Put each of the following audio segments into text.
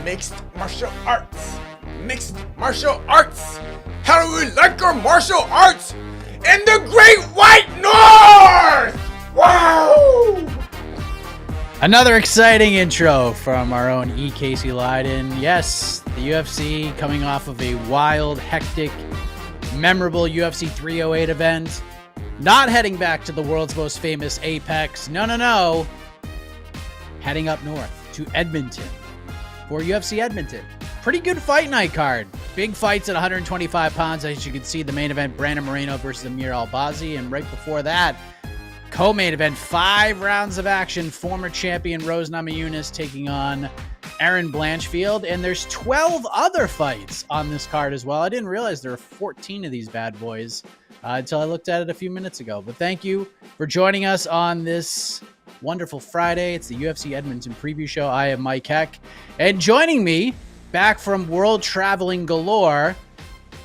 mixed martial arts. Mixed martial arts. How do we like our martial arts in the Great White North? Wow! Another exciting intro from our own E. Casey Leiden. Yes, the UFC coming off of a wild, hectic, memorable UFC 308 event. Not heading back to the world's most famous Apex. No. Heading up north to Edmonton for UFC Edmonton. Pretty good fight night card. Big fights at 125 pounds. As you can see, the main event, Brandon Moreno versus Amir Albazi. And right before that, co-main event, 5 rounds of action. Former champion Rose Namajunas taking on Erin Blanchfield. And there's 12 other fights on this card as well. I didn't realize there were 14 of these bad boys until I looked at it a few minutes ago. But thank you for joining us on this wonderful Friday. It's the UFC Edmonton preview show. I am Mike Heck. And joining me, back from world traveling galore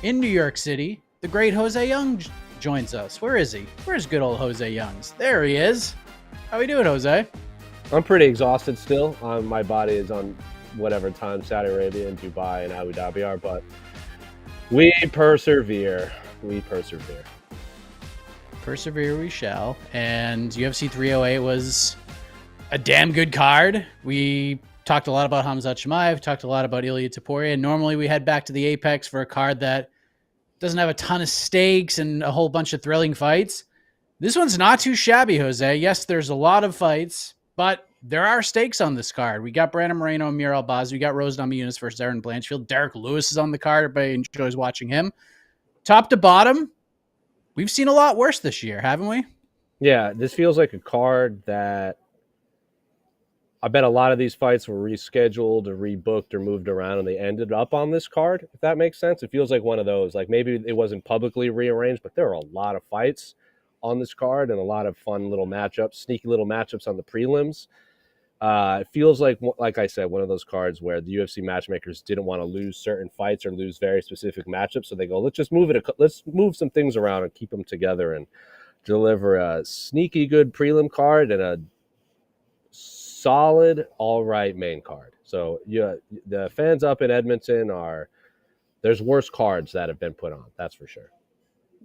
in New York City, the great José Young joins us. Where is he? Where's good old José Youngs? There he is. How we doing, Jose? I'm pretty exhausted still. My body is on whatever time Saudi Arabia and Dubai and Abu Dhabi are, but we persevere. Persevere we shall. And UFC 308 was a damn good card. We talked a lot about Khamzat Chimaev, talked a lot about Ilia Topuria. Normally we head back to the Apex for a card that doesn't have a ton of stakes and a whole bunch of thrilling fights. This one's not too shabby, Jose. Yes, there's a lot of fights, but there are stakes on this card. We got Brandon Moreno, Amir Albazi. We got Rose Namajunas versus Erin Blanchfield. Derrick Lewis is on the card. Everybody enjoys watching him. Top to bottom, we've seen a lot worse this year, haven't we? Yeah, this feels like a card that I bet a lot of these fights were rescheduled or rebooked or moved around and they ended up on this card, if that makes sense. It feels like one of those. Like maybe it wasn't publicly rearranged, but there are a lot of fights on this card and a lot of fun little matchups, sneaky little matchups on the prelims. It feels like I said, one of those cards where the UFC matchmakers didn't want to lose certain fights or lose very specific matchups. So they go, let's just let's move some things around and keep them together and deliver a sneaky good prelim card and a solid, all right main card. So yeah, the fans up in Edmonton there's worse cards that have been put on. That's for sure.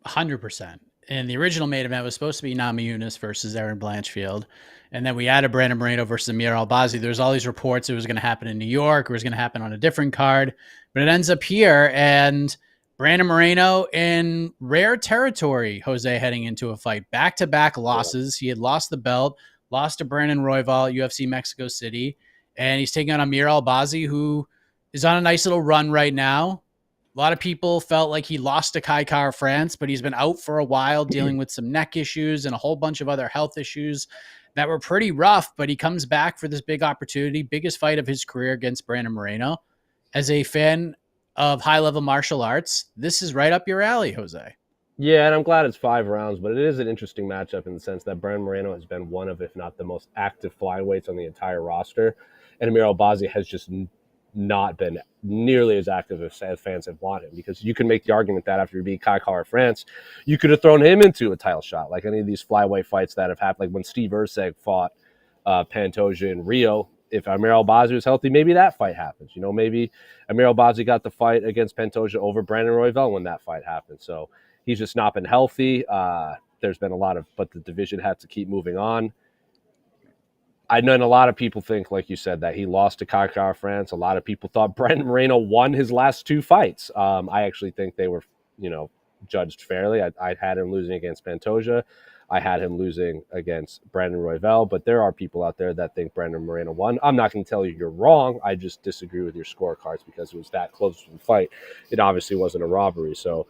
100%. And the original main event was supposed to be Namajunas versus Erin Blanchfield. And then we added Brandon Moreno versus Amir Albazi. There's all these reports it was going to happen in New York, or it was going to happen on a different card. But it ends up here, and Brandon Moreno in rare territory, Jose, heading into a fight. Back-to-back losses. He had lost the belt, lost to Brandon Royval at UFC Mexico City, and he's taking on Amir Albazi, who is on a nice little run right now. A lot of people felt like he lost to Kai Kara France, but he's been out for a while dealing with some neck issues and a whole bunch of other health issues that were pretty rough, but he comes back for this big opportunity, biggest fight of his career against Brandon Moreno. As a fan of high-level martial arts, this is right up your alley, Jose. Yeah, and I'm glad it's 5 rounds, but it is an interesting matchup in the sense that Brandon Moreno has been one of, if not the most active flyweights on the entire roster, and Amir Albazi has just not been nearly as active as fans have wanted, because you can make the argument that after you beat Kai Kara France, you could have thrown him into a title shot, like any of these flyweight fights that have happened, like when Steve Erceg fought Pantoja in Rio. If Amir Albazi was healthy, maybe that fight happens. You know, maybe Amir Albazi got the fight against Pantoja over Brandon Royval when that fight happened. So he's just not been healthy. There's been but the division had to keep moving on. I know a lot of people think, like you said, that he lost to Kai Kara France. A lot of people thought Brandon Moreno won his last 2 fights. I actually think they were, judged fairly. I had him losing against Pantoja. I had him losing against Brandon Royval, but there are people out there that think Brandon Moreno won. I'm not going to tell you you're wrong. I just disagree with your scorecards because it was that close to the fight. It obviously wasn't a robbery. So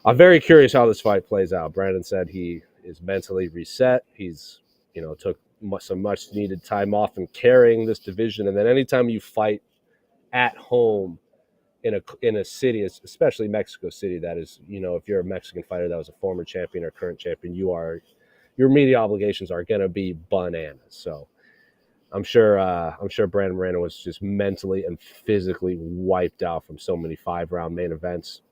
I'm very curious how this fight plays out. Brandon said he is mentally reset. He's, took some much needed time off and carrying this division. And then anytime you fight at home in a city, especially Mexico City, that is, if you're a Mexican fighter that was a former champion or current champion, your media obligations are going to be bananas. So I'm sure Brandon Moreno was just mentally and physically wiped out from so many 5-round main events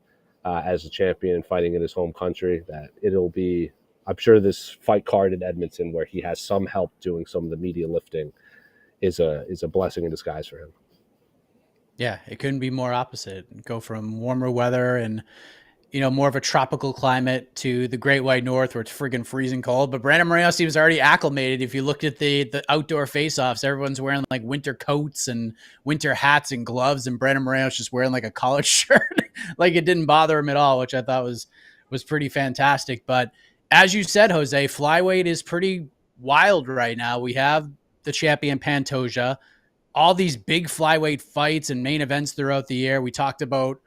as a champion fighting in his home country that it'll be, I'm sure this fight card in Edmonton where he has some help doing some of the media lifting is a blessing in disguise for him. Yeah, it couldn't be more opposite. Go from warmer weather and more of a tropical climate to the Great White North where it's friggin' freezing cold. But Brandon Moreno seems already acclimated. If you looked at the outdoor face-offs, everyone's wearing like winter coats and winter hats and gloves, and Brandon Moreno's just wearing like a collared shirt. Like it didn't bother him at all, which I thought was pretty fantastic. But as you said, Jose, flyweight is pretty wild right now. We have the champion Pantoja, all these big flyweight fights and main events throughout the year. We talked about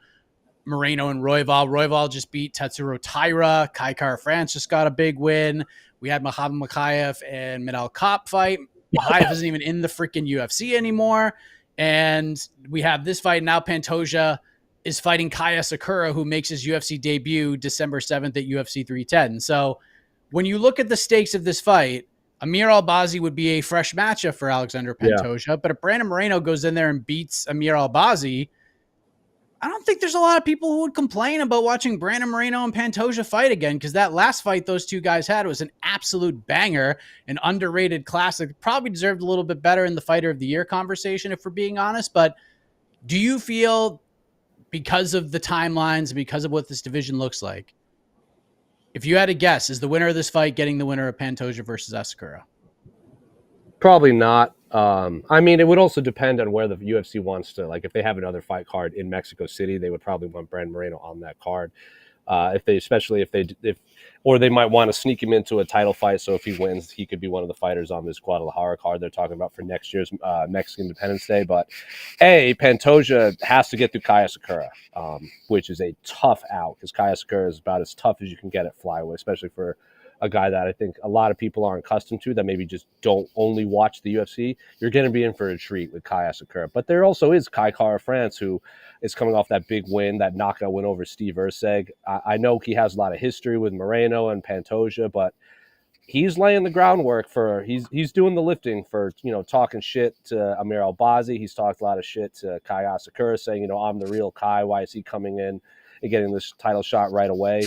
Moreno and Royval. Royval just beat Tatsuro Taira. Kai Kara France just got a big win. We had Muhammad Makayev and Midal Kopp fight. Makayev isn't even in the freaking UFC anymore. And we have this fight now. Pantoja is fighting Kaya Sakura, who makes his UFC debut December 7th at UFC 310. So when you look at the stakes of this fight, Amir Albazi would be a fresh matchup for Alexander Pantoja. Yeah. But if Brandon Moreno goes in there and beats Amir Albazi, I don't think there's a lot of people who would complain about watching Brandon Moreno and Pantoja fight again, because that last fight those two guys had was an absolute banger, an underrated classic. Probably deserved a little bit better in the Fighter of the Year conversation, if we're being honest. But do you feel, because of the timelines, because of what this division looks like, if you had to guess, is the winner of this fight getting the winner of Pantoja versus Asakura? Probably not. I mean, it would also depend on where the UFC wants to, like, if they have another fight card in Mexico City, they would probably want Brandon Moreno on that card. Or they might want to sneak him into a title fight. So if he wins, he could be one of the fighters on this Guadalajara card they're talking about for next year's Mexican Independence Day. But Pantoja has to get through Kaya Sakura, which is a tough out, because Kaya Sakura is about as tough as you can get at flyweight, especially for a guy that I think a lot of people aren't accustomed to, that maybe just don't only watch the UFC. You're going to be in for a treat with Kaya Sakura. But there also is Kai Kara France, who is coming off that big win, that knockout win over Steve Erceg. I know he has a lot of history with Moreno and Pantoja, but he's laying the groundwork for, he's doing the lifting for, talking shit to Amir Albazi. He's talked a lot of shit to Kaya Sakura, saying, I'm the real Kai. Why is he coming in and getting this title shot right away?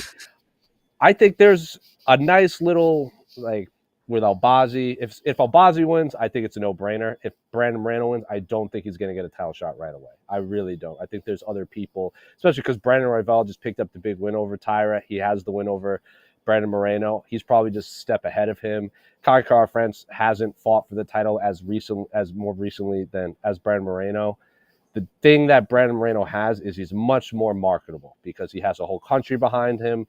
I think there's a nice little, like, with Albazi. If Albazi wins, I think it's a no-brainer. If Brandon Moreno wins, I don't think he's going to get a title shot right away. I really don't. I think there's other people, especially because Brandon Royval just picked up the big win over Taira. He has the win over Brandon Moreno. He's probably just a step ahead of him. Kai Kara France hasn't fought for the title as more recently than as Brandon Moreno. The thing that Brandon Moreno has is he's much more marketable, because he has a whole country behind him.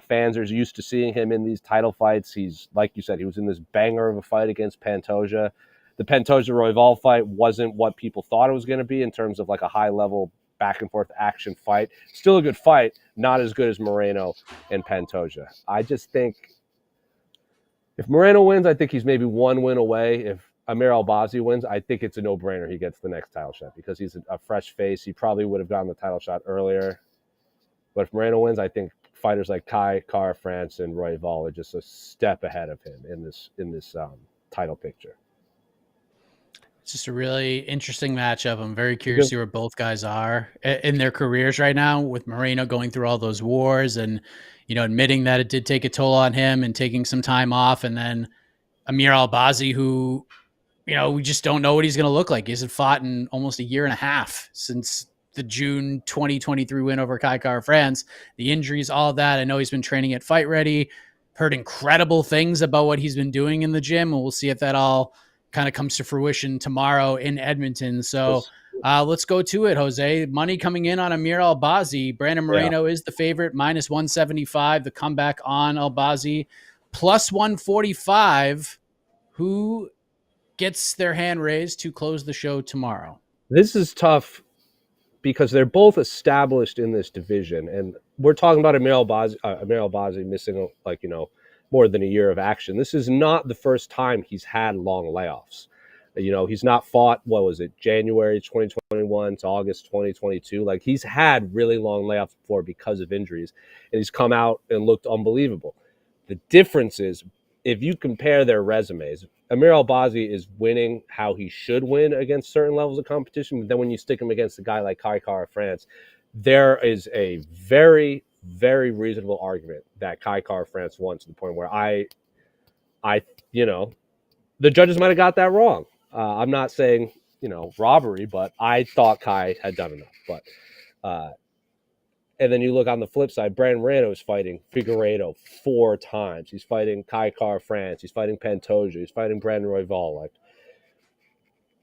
Fans are used to seeing him in these title fights. He's, like you said, he was in this banger of a fight against Pantoja. The Pantoja-Royval fight wasn't what people thought it was going to be in terms of like a high-level back-and-forth action fight. Still a good fight, not as good as Moreno and Pantoja. I just think if Moreno wins, I think he's maybe one win away. If Amir Albazi wins, I think it's a no-brainer he gets the next title shot, because he's a fresh face. He probably would have gotten the title shot earlier. But if Moreno wins, I think fighters like Kai Kara France and Royval are just a step ahead of him in this title picture. It's just a really interesting matchup. I'm very curious to see where both guys are in their careers right now, with Moreno going through all those wars and, admitting that it did take a toll on him and taking some time off. And then Amir Albazi, who, we just don't know what he's going to look like. He hasn't fought in almost a year and a half since the June 2023 win over Kai Kara France, the injuries, all of that. I know he's been training at Fight Ready, heard incredible things about what he's been doing in the gym, and we'll see if that all kind of comes to fruition tomorrow in Edmonton. So let's go to it, Jose. Money coming in on Amir Albazi. Brandon Moreno is the favorite, minus 175. The comeback on Albazi, plus 145. Who gets their hand raised to close the show tomorrow? This is tough, because they're both established in this division, and we're talking about Amir Albazi missing, more than a year of action. This is not the first time he's had long layoffs. He's not fought, January 2021 to August 2022. Like, he's had really long layoffs before because of injuries, and he's come out and looked unbelievable. The difference is, if you compare their resumes, Amir Albazi is winning how he should win against certain levels of competition. But then when you stick him against a guy like Kai Kara France, there is a very, very reasonable argument that Kai Kara France won, to the point where the judges might have got that wrong. I'm not saying robbery, but I thought Kai had done enough. But and then you look on the flip side, Brandon Moreno is fighting Figueiredo 4 times. He's fighting Kai Car France. He's fighting Pantoja. He's fighting Brandon Royval. Like,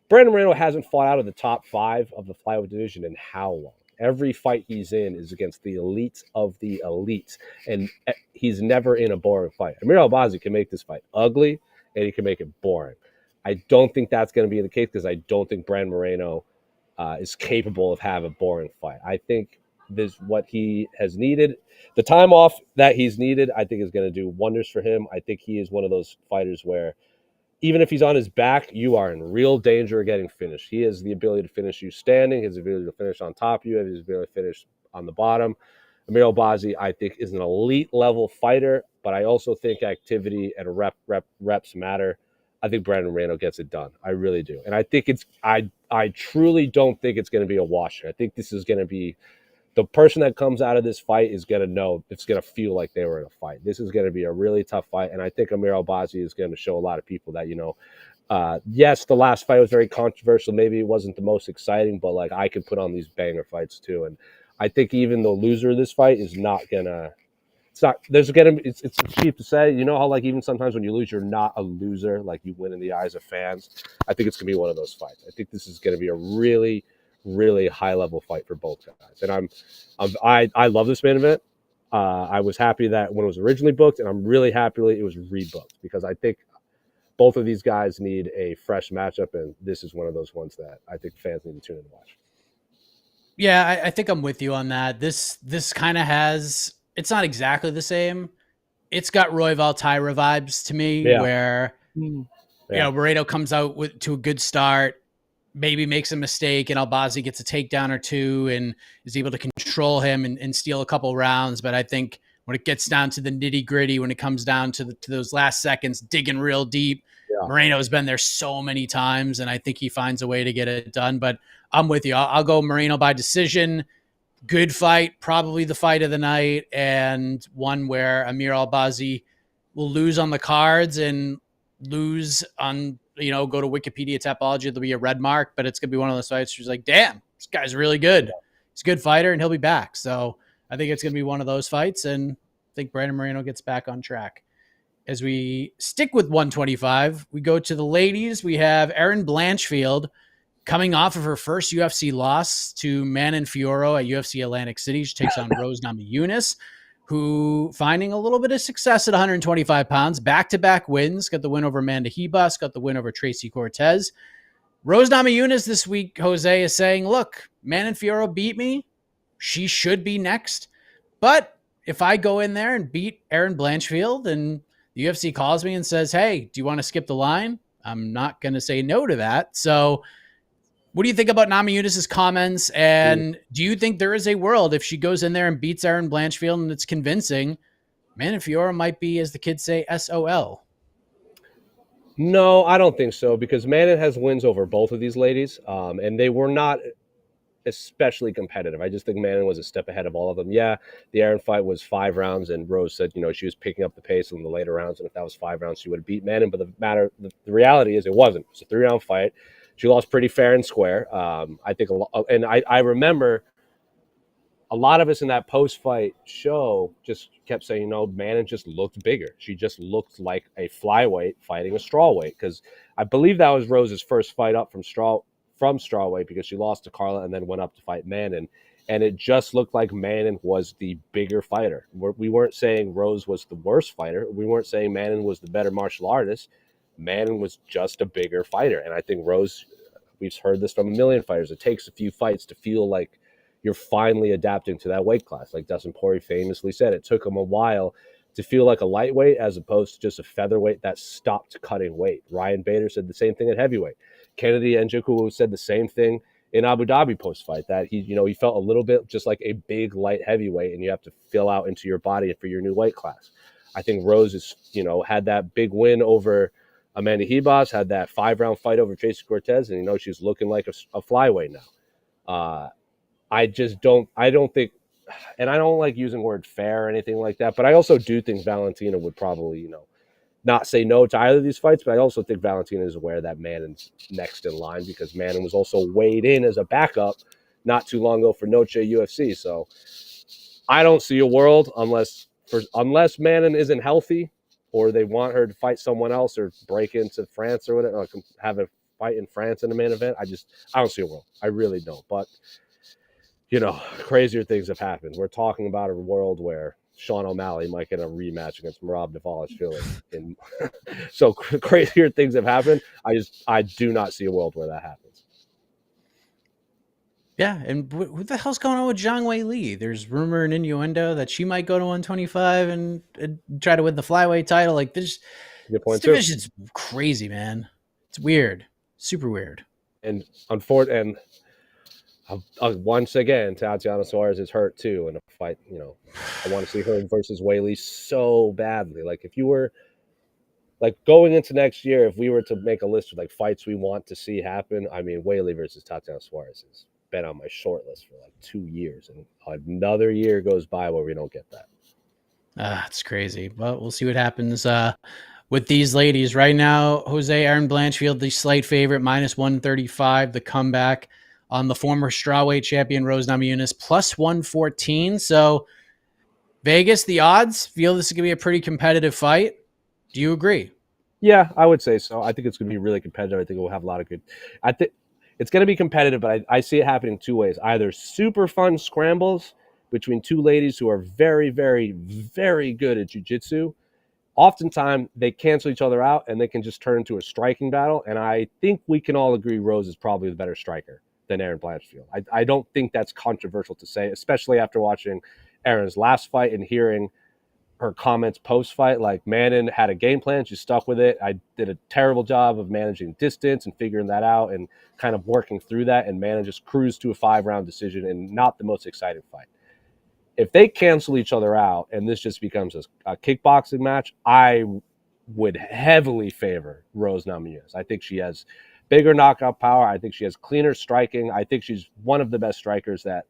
Brandon Moreno hasn't fought out of the top 5 of the flyweight division in how long? Every fight he's in is against the elites of the elites, and he's never in a boring fight. Amir Albazi can make this fight ugly, and he can make it boring. I don't think that's going to be the case because I don't think Brandon Moreno is capable of having a boring fight. I think this is what he has needed. The time off that he's needed, I think, is going to do wonders for him. I think he is one of those fighters where even if he's on his back, you are in real danger of getting finished. He has the ability to finish you standing, his ability to finish on top of you, his ability to finish on the bottom. Amir Albazi, I think, is an elite level fighter, but I also think activity and reps matter. I think Brandon Moreno gets it done. I really do. And I think I truly don't think it's going to be a wash. I think this is going to be the person that comes out of this fight is going to know, it's going to feel like they were in a fight. This is going to be a really tough fight. And I think Amir Albazi is going to show a lot of people that, yes, the last fight was very controversial. Maybe it wasn't the most exciting, but like, I could put on these banger fights too. And I think even the loser of this fight is not going to, it's cheap to say, how like even sometimes when you lose, you're not a loser, like you win in the eyes of fans. I think it's going to be one of those fights. I think this is going to be a really, really high level fight for both guys. And I love this main event. I was happy that when it was originally booked, and I'm really happy it was rebooked because I think both of these guys need a fresh matchup, and this is one of those ones that I think fans need to tune in and watch. Yeah, I think I'm with you on that. This kind of has, it's not exactly the same. It's got Royval Tyra vibes to me, where Moreno comes out to a good start, maybe makes a mistake, and Albazi gets a takedown or two and is able to control him and steal a couple rounds. But I think when it gets down to the nitty gritty, when it comes down to those last seconds, digging real deep, Moreno's been there so many times, and I think he finds a way to get it done. But I'm with you. I'll go Moreno by decision. Good fight, probably the fight of the night, and one where Amir Albazi will lose on the cards and lose on, go to Wikipedia Tapology, there'll be a red mark, but it's going to be one of those fights where he's like, damn, this guy's really good. He's a good fighter, and he'll be back. So I think it's going to be one of those fights, and I think Brandon Moreno gets back on track. As we stick with 125, we go to the ladies. We have Erin Blanchfield coming off of her first UFC loss to Manon Fiorot at UFC Atlantic City. She takes on Rose Namajunas, who finding a little bit of success at 125 pounds, back-to-back wins, got the win over Amanda Hebus, got the win over Tracy Cortez. Rose Namajunas this week, José, is saying, look, Manon Fiorot beat me. She should be next. But if I go in there and beat Erin Blanchfield and the UFC calls me and says, hey, do you want to skip the line? I'm not going to say no to that. So what do you think about Namajunas' comments? And do you think there is a world if she goes in there and beats Erin Blanchfield and it's convincing, Manon Fiorot might be, as the kids say, SOL? No, I don't think so, because Manon has wins over both of these ladies, and they were not especially competitive. I just think Manon was a step ahead of all of them. Yeah, the Erin fight was 5 rounds, and Rose said, she was picking up the pace in the later rounds, and if that was 5 rounds, she would have beat Manon. But the reality is it wasn't. It was a 3-round fight. She lost pretty fair and square. I think I remember a lot of us in that post-fight show just kept saying, Manon just looked bigger. She just looked like a flyweight fighting a strawweight, because I believe that was Rose's first fight up from strawweight, because she lost to Carla and then went up to fight Manon. And it just looked like Manon was the bigger fighter. We weren't saying Rose was the worst fighter. We weren't saying Manon was the better martial artist. Manon was just a bigger fighter. And I think Rose, we've heard this from a million fighters, it takes a few fights to feel like you're finally adapting to that weight class. Like Dustin Poirier famously said, it took him a while to feel like a lightweight as opposed to just a featherweight that stopped cutting weight. Ryan Bader said the same thing at heavyweight. Kennedy Njoku said the same thing in Abu Dhabi post-fight, that he felt a little bit just like a big light heavyweight, and you have to fill out into your body for your new weight class. I think Rose is, had that big win over Amanda Hebus, had that 5-round fight over Tracy Cortez, and she's looking like a flyweight now. I don't think, and I don't like using the word fair or anything like that, but I also do think Valentina would probably, not say no to either of these fights, but I also think Valentina is aware that Mannon's next in line because Mannon was also weighed in as a backup not too long ago for Noche UFC. So I don't see a world unless Mannon isn't healthy or they want her to fight someone else or break into France or whatever, or have a fight in France in the main event. I don't see a world. I really don't. But, crazier things have happened. We're talking about a world where Sean O'Malley might get a rematch against Merab Dvalishvili. So crazier things have happened. I do not see a world where that happens. Yeah, and what the hell's going on with Zhang Weili? There's rumor and innuendo that she might go to 125 and try to win the flyweight title. Like this division's crazy, man. It's weird, super weird. And once again, Tatiana Suarez is hurt too in a fight. I want to see her versus Weili so badly. Like if you were going into next year, if we were to make a list of fights we want to see happen, I mean Weili versus Tatiana Suarez has been on my short list for 2 years, and another year goes by where we don't get that. It's crazy, but we'll see what happens with these ladies right now. Jose, Erin Blanchfield, the slight favorite, -135. The comeback on the former strawweight champion Rose Namajunas, +114. So Vegas, the odds feel this is gonna be a pretty competitive fight. Do you agree? Yeah, I would say so. I think it's going to be really competitive. I think we'll have a lot of good. I think it's going to be competitive, but I see it happening two ways. Either super fun scrambles between two ladies who are very, very, very good at jiu-jitsu. Oftentimes, they cancel each other out, and they can just turn into a striking battle. And I think we can all agree Rose is probably the better striker than Erin Blanchfield. I don't think that's controversial to say, especially after watching Erin's last fight and hearing her comments post-fight. Mannon had a game plan. She stuck with it. I did a terrible job of managing distance and figuring that out and kind of working through that. And Mannon just cruised to a 5-round decision and not the most exciting fight. If they cancel each other out and this just becomes a kickboxing match, I would heavily favor Rose Namajunas. I think she has bigger knockout power. I think she has cleaner striking. I think she's one of the best strikers that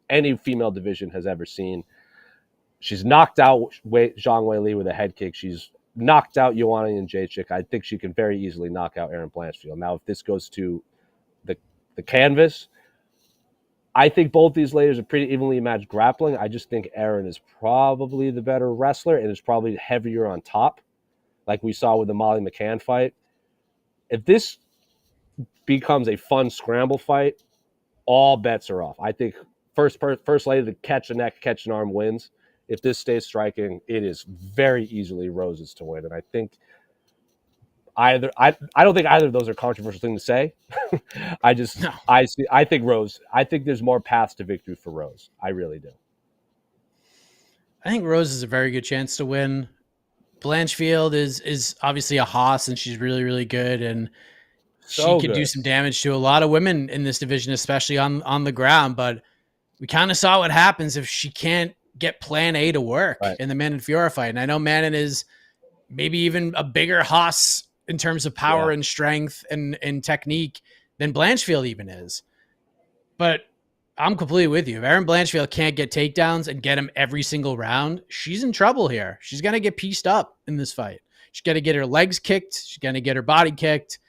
any female division has ever seen. She's knocked out Zhang Weili with a head kick. She's knocked out Joanna Jędrzejczyk. I think she can very easily knock out Erin Blanchfield. Now, if this goes to the canvas, I think both these ladies are pretty evenly matched grappling. I just think Erin is probably the better wrestler and is probably heavier on top, like we saw with the Molly McCann fight. If this becomes a fun scramble fight, all bets are off. I think first lady to catch a neck, catch an arm wins. If this stays striking, it is very easily Rose's to win. And I think I don't think either of those are controversial things to say. I think Rose. I think there's more paths to victory for Rose. I really do. I think Rose is a very good chance to win. Blanchfield is obviously a hoss, and she's really, really good, and she could do some damage to a lot of women in this division, especially on the ground. But we kind of saw what happens if she can't get plan A to work in the Mannon Fiora fight. And I know Mannon is maybe even a bigger hoss in terms of power and strength and technique than Blanchfield even is. But I'm completely with you. If Erin Blanchfield can't get takedowns and get him every single round, she's in trouble here. She's going to get pieced up in this fight. She's going to get her legs kicked. She's going to get her body kicked.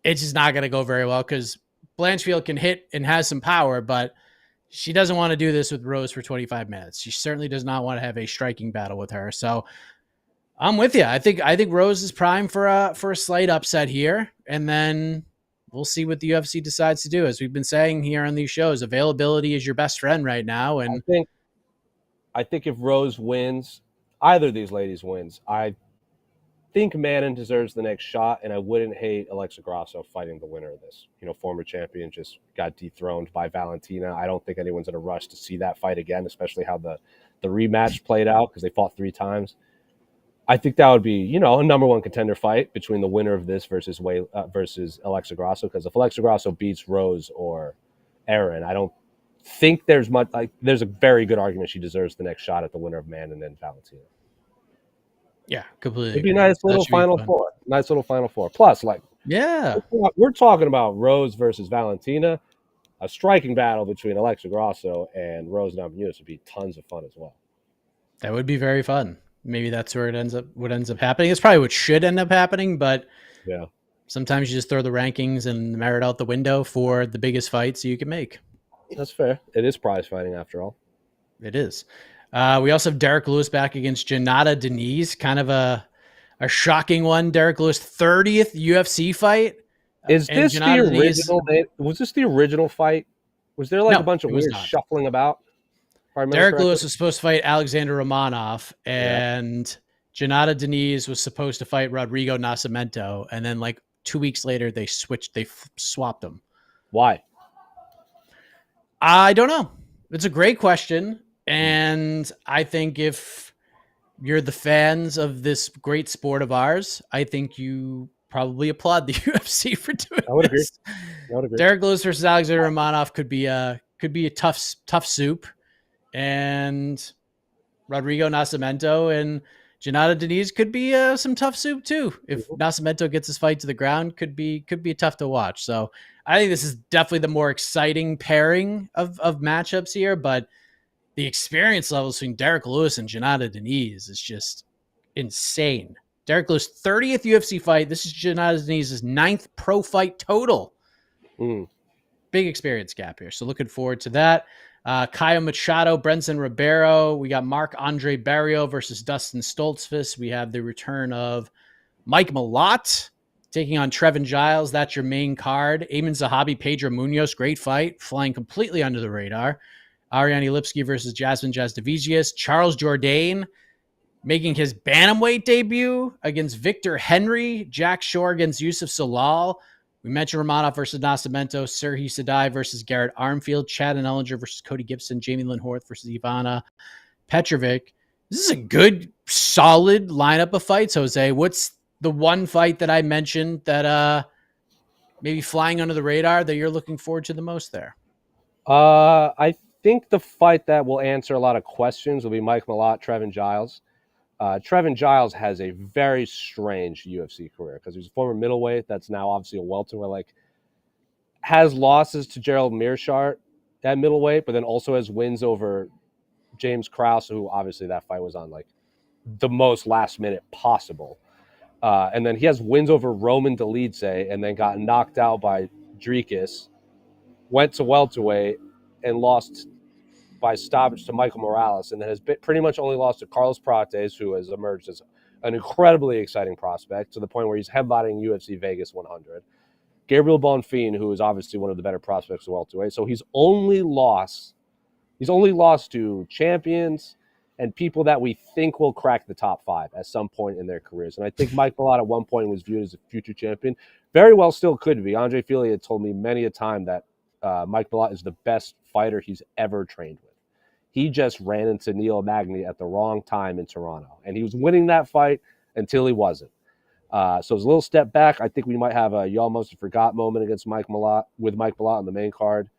It's just not going to go very well because Blanchfield can hit and has some power, but she doesn't want to do this with Rose for 25 minutes. She certainly does not want to have a striking battle with her. So I'm with you. I think Rose is prime for a slight upset here, and then we'll see what the UFC decides to do. As we've been saying here on these shows, availability is your best friend right now. And I think if Rose wins, either of these ladies wins, I think Mannon deserves the next shot, and I wouldn't hate Alexa Grasso fighting the winner of this. Former champion just got dethroned by Valentina. I don't think anyone's in a rush to see that fight again, especially how the rematch played out because they fought 3 times. I think that would be, a number one contender fight between the winner of this versus Alexa Grasso. Because if Alexa Grasso beats Rose or Erin, I don't think there's much. There's a very good argument she deserves the next shot at the winner of Mannon and Valentina. Yeah, completely. It'd be a nice little final four. Nice little final four. Plus, we're talking about Rose versus Valentina. A striking battle between Alexa Grasso and Rose Namajunas would be tons of fun as well. That would be very fun. maybe that's where what ends up happening. It's probably what should end up happening, but Yeah, sometimes you just throw the rankings and the merit out the window for the biggest fights you can make. that's fair. It is prize fighting after all. It is. We also have Derrick Lewis back against Jhonata Diniz, kind of a shocking one. Derrick Lewis 30th UFC fight. Is And this the Jhonata Diniz, original? Was this the original fight? Was there like a no, bunch of it was weird not. shuffling about? If I remember Derrick correctly? Lewis was supposed to fight Alexander Romanov, Yeah. and Jhonata Diniz was supposed to fight Rodrigo Nascimento, and then like 2 weeks later they swapped them. Why? I don't know. It's a great question, and I think if you're the fans of this great sport of ours, I think you probably applaud the UFC for doing I would agree. this. I would agree. Derrick Lewis versus Alexander Romanov could be a tough soup, and Rodrigo Nascimento and Jhonata Diniz could be some tough soup too. If Nascimento gets his fight to the ground, could be tough to watch. So I think this is definitely the more exciting pairing of matchups here. But the experience levels between Derrick Lewis and Jhonata Diniz is just insane. Derrick Lewis 30th UFC fight. This is Jhonata Diniz's 9th pro fight total. Big experience gap here. So looking forward to that. Caio Machado, Brenson Ribeiro. We got Marc-Andre Barrio versus Dustin Stoltzfus. We have the return of Mike Malott taking on Trevin Giles. That's your main card. Ayman Zahabi, Pedro Munoz. Great fight. Flying completely under the radar. Ariane Lipski versus Jasmine Jasdavigius. Charles Jourdain making his bantamweight debut against Victor Henry. Jack Shore against Yusuf Salal. We mentioned Romanov versus Nascimento, Serhii Sadai versus Garrett Armfield, Chad and Ellinger versus Cody Gibson, Jamie Lynn Horth versus Ivana Petrovic. This is a good, solid lineup of fights, Jose. What's the one fight that I mentioned that maybe flying under the radar that you're looking forward to the most there? I think the fight that will answer a lot of questions will be Mike Malott, Trevin Giles. Trevin Giles has a very strange UFC career because he's a former middleweight that's now obviously a welterweight. Like, has losses to Gerald Meerschaert at middleweight, but then also has wins over James Krause, who obviously that fight was on like the most last minute possible. And then he has wins over Roman Dolidze and then got knocked out by Dricus, went to welterweight and lost by stoppage to Michael Morales, and then has pretty much only lost to Carlos Prates, who has emerged as an incredibly exciting prospect to the point where he's headlining UFC Vegas 100. Gabriel Bonfim, who is obviously one of the better prospects of welterweight. So he's only lost to champions and people that we think will crack the top 5 at some point in their careers. And I think Mike Malott at one point was viewed as a future champion. Very well still could be. Andre Fili had told me many a time that Mike Malott is the best fighter he's ever trained with. He just ran into Neil Magny at the wrong time in Toronto. And he was winning that fight until he wasn't. So it was a little step back. I think we might have a you almost forgot moment against Mike Malott on the main card.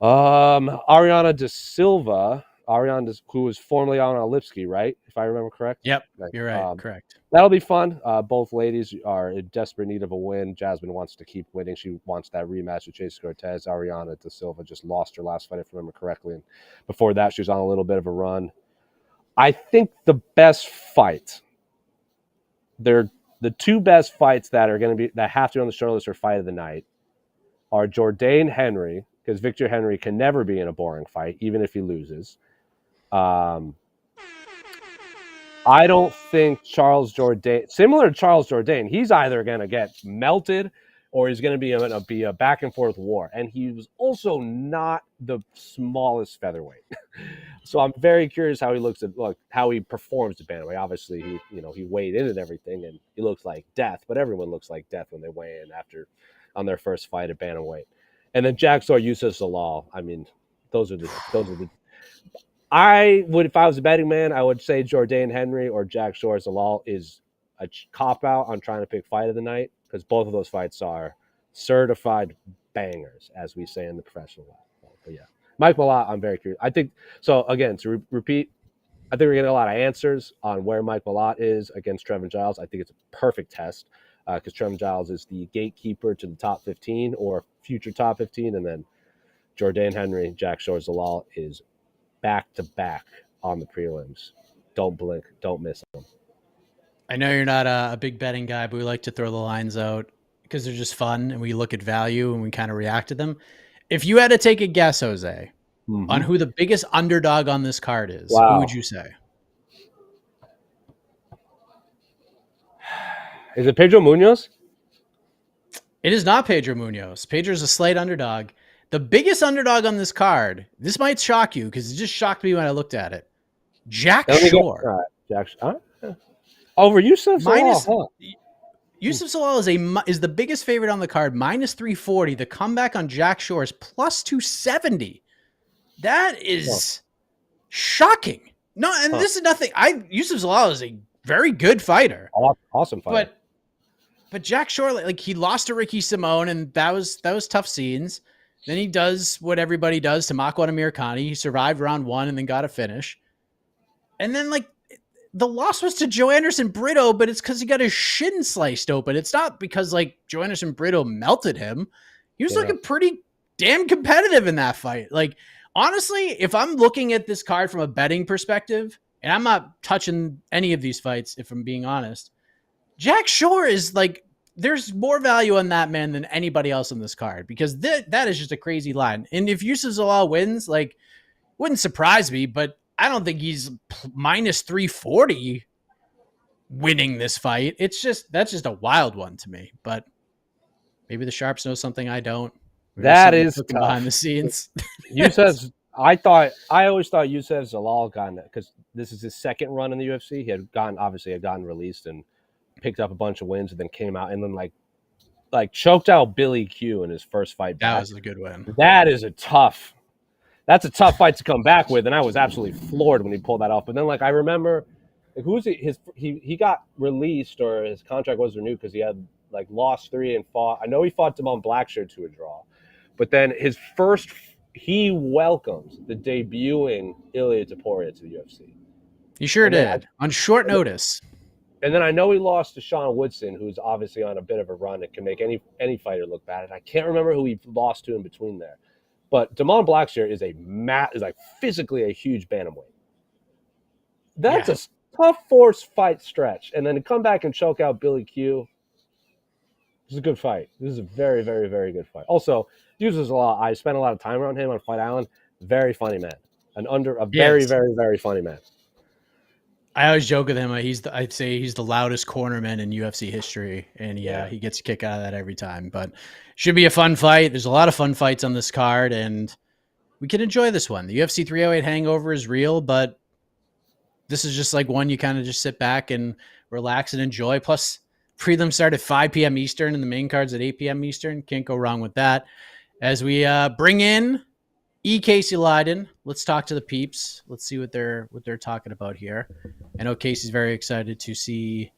Ariana De Silva, who was formerly on Lipski, right? If I remember correct. Yep, you're right. Correct. That'll be fun. Both ladies are in desperate need of a win. Jasmine wants to keep winning. She wants that rematch with Chase Cortez. Ariana De Silva just lost her last fight, if I remember correctly. And before that, she was on a little bit of a run. I think the best fight, the two best fights that have to be on the short list for fight of the night are Jourdain Henry, because Victor Henry can never be in a boring fight, even if he loses. I don't think Charles Jourdain, similar to Charles Jourdain, he's either going to get melted or he's going to be a back and forth war. And he was also not the smallest featherweight. So I'm very curious how he performs at bantamweight. Obviously, he weighed in and everything, and he looks like death. But everyone looks like death when they weigh in on their first fight at bantamweight. And then Jack Shore, Yusuf Salal. I mean, those are the. I would, if I was a betting man, I would say Jourdain Henry or Jack Shore Salal is a cop out on trying to pick fight of the night, because both of those fights are certified bangers, as we say in the professional world. But yeah, Mike Malott, I'm very curious. I think so. Again, to repeat, I think we're getting a lot of answers on where Mike Malott is against Trevin Giles. I think it's a perfect test because Trevin Giles is the gatekeeper to the top 15 or future top 15, and then Jourdain Henry, Jack Shore Zalal is back to back on the prelims. don't blink, don't miss them. I know you're not a big betting guy, but we like to throw the lines out because they're just fun and we look at value and we kind of react to them. If you had to take a guess, Jose, on who the biggest underdog on this card is, who would you say? Is it Pedro Munoz? It is not Pedro Munoz. Pedro's a slight underdog. The biggest underdog on this card, this might shock you because it just shocked me when I looked at it. Jack Shore. Over Yusuf minus Zalal. Yusuf Zalal is the biggest favorite on the card, minus 340. The comeback on Jack Shore is plus 270. That is shocking. No, and this is nothing. Yusuf Zalal is a very good fighter. Awesome fighter. But Jack Shore, like he lost to Ricky Simone, and that was tough scenes. Then he does what everybody does to Makwan Amir Khan. He survived round 1 and then got a finish. And then like the loss was to Joe Anderson Brito, but it's because he got his shin sliced open. It's not because like Joe Anderson Brito melted him. He was looking pretty damn competitive in that fight. Like honestly, if I'm looking at this card from a betting perspective, and I'm not touching any of these fights, if I'm being honest, Jack Shore is like, there's more value on that man than anybody else on this card because that is just a crazy line. And if Yusuf Zalal wins, like, wouldn't surprise me, but I don't think he's minus 340 winning this fight. That's just a wild one to me, but maybe the Sharps know something I don't. That is tough. Behind the scenes. I always thought Yusuf Zalal got it because this is his second run in the UFC. He had gotten released and picked up a bunch of wins and then came out and then like choked out Billy Q in his first fight back. That was a good win. That's a tough fight to come back with, and I was absolutely floored when he pulled that off. But then like I remember he got released or his contract was renewed because he had like lost 3 and fought. I know he fought Damon Blackshear to a draw. But then he welcomes the debuting Ilia Topuria to the UFC. He sure did on short notice. And then I know he lost to Sean Woodson, who's obviously on a bit of a run that can make any fighter look bad. And I can't remember who he lost to in between there. But Damon Blackshear is like physically a huge bantamweight. That's a tough force fight stretch. And then to come back and choke out Billy Q, this is a good fight. This is a very, very, very good fight. Also, I spent a lot of time around him on Fight Island. Very funny man. Very, very, very funny man. I always joke with him. I'd say he's the loudest cornerman in UFC history, and he gets a kick out of that every time. But should be a fun fight. There's a lot of fun fights on this card, and we can enjoy this one. The UFC 308 hangover is real, but this is just like one you kind of just sit back and relax and enjoy. Plus, prelim start at 5 p.m. Eastern, and the main card's at 8 p.m. Eastern. Can't go wrong with that. As we bring in Casey Leydon, let's talk to the peeps. Let's see what they're talking about here. I know Casey's very excited to see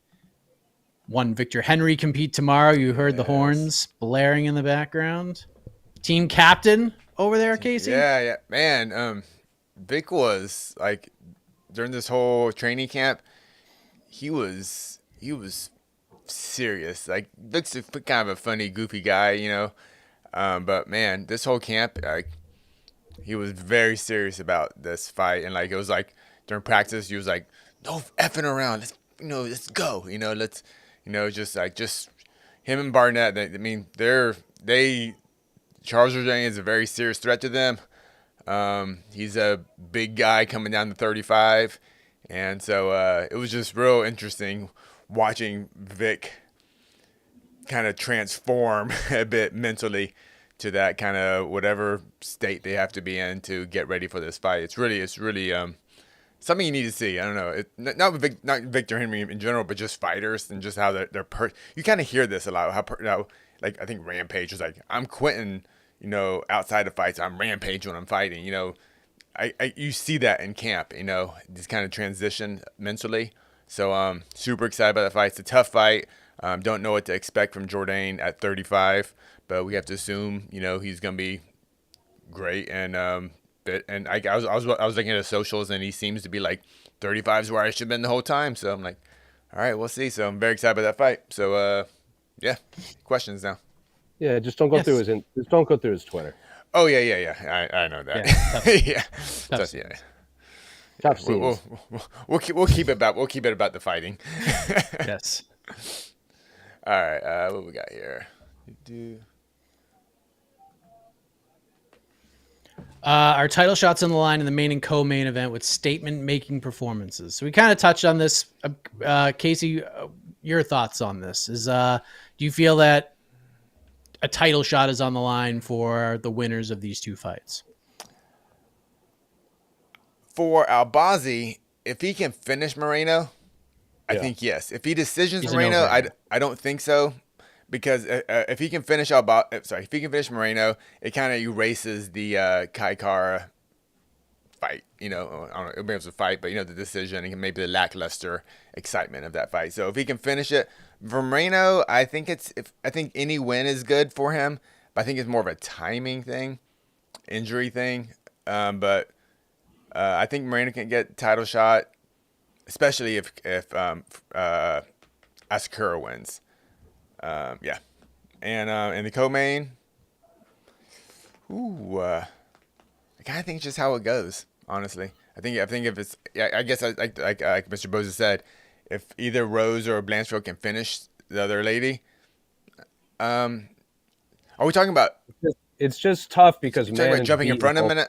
one Victor Henry compete tomorrow. You heard the horns blaring in the background. Team captain over there, Casey. Yeah, man. Vic was like during this whole training camp, he was serious. Like Vic's kind of a funny, goofy guy, you know. But man, this whole camp, like, he was very serious about this fight, and like it was like during practice, he was like, "No effing around, let's go, just him and Barnett. Charles Jourdain is a very serious threat to them. He's a big guy coming down to 35, and so it was just real interesting watching Vic kind of transform a bit mentally to that kind of whatever state they have to be in to get ready for this fight. It's really something you need to see. I don't know. Not Victor Henry in general, but just fighters and just how they're you kind of hear this a lot. Like I think Rampage was like, I'm quitting, outside of fights. I'm Rampage when I'm fighting. You see that in camp. This kind of transition mentally. So super excited about that fight. It's a tough fight. Don't know what to expect from Jourdain at 35, but we have to assume, he's gonna be great. And I was looking at his socials, and he seems to be like 35 is where I should have been the whole time. So I'm like, all right, we'll see. So I'm very excited about that fight. So questions now. Yeah, just don't go through his Twitter. Oh yeah. I know that. Yeah. Yeah. Tough We'll, scenes. we'll keep it about the fighting. Yes. All right. What we got here? Our title shots on the line in the main and co-main event with statement-making performances. So we kind of touched on this. Casey, your thoughts on this? Do you feel that a title shot is on the line for the winners of these two fights? For Albazi, if he can finish Moreno, I Yeah. think yes. If he decisions He's a Moreno, no-brainer. I don't think so, because if he can finish if he can finish Moreno, it kind of erases the Kai Kara fight. I don't know, it was a fight, but the decision and maybe the lackluster excitement of that fight. So if he can finish it, for Moreno, I think any win is good for him, but I think it's more of a timing thing, injury thing. But I think Moreno can get title shot, especially if Asakura wins. Yeah, and in the co-main, I kind of think it's just how it goes. Honestly, I think if it's, I guess like Mr. Boza said, if either Rose or Blanchfield can finish the other lady, are we talking about? It's just tough because You're talking about jumping in front of him?